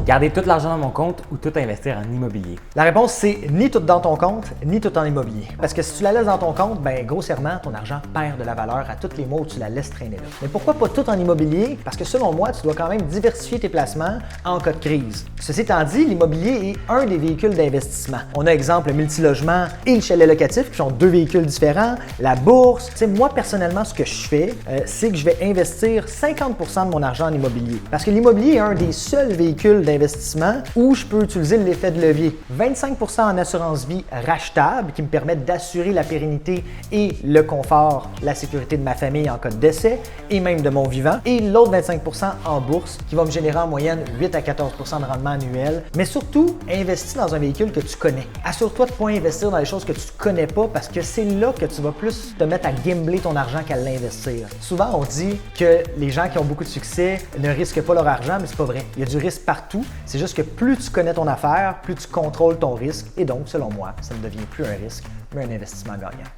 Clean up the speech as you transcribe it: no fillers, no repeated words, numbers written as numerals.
Garder tout l'argent dans mon compte ou tout investir en immobilier? La réponse, c'est ni tout dans ton compte, ni tout en immobilier. Parce que si tu la laisses dans ton compte, ben grossièrement, ton argent perd de la valeur à tous les mois où tu la laisses traîner là. Mais pourquoi pas tout en immobilier? Parce que selon moi, tu dois quand même diversifier tes placements en cas de crise. Ceci étant dit, l'immobilier est un des véhicules d'investissement. On a exemple le multilogement et le chalet locatif qui sont deux véhicules différents, la bourse. Tu sais, moi personnellement, ce que je fais, c'est que je vais investir 50% de mon argent en immobilier. Parce que l'immobilier est un des seuls véhicules d'investissement où je peux utiliser l'effet de levier. 25% en assurance vie rachetable qui me permet d'assurer la pérennité et le confort, la sécurité de ma famille en cas de décès et même de mon vivant. Et l'autre 25% en bourse qui va me générer en moyenne 8 à 14% de rendement annuel. Mais surtout, investis dans un véhicule que tu connais. Assure-toi de ne pas investir dans les choses que tu ne connais pas parce que c'est là que tu vas plus te mettre à gambler ton argent qu'à l'investir. Souvent, on dit que les gens qui ont beaucoup de succès ne risquent pas leur argent, mais c'est pas vrai. Il y a du risque partout. C'est juste que plus tu connais ton affaire, plus tu contrôles ton risque et donc, selon moi, ça ne devient plus un risque, mais un investissement gagnant.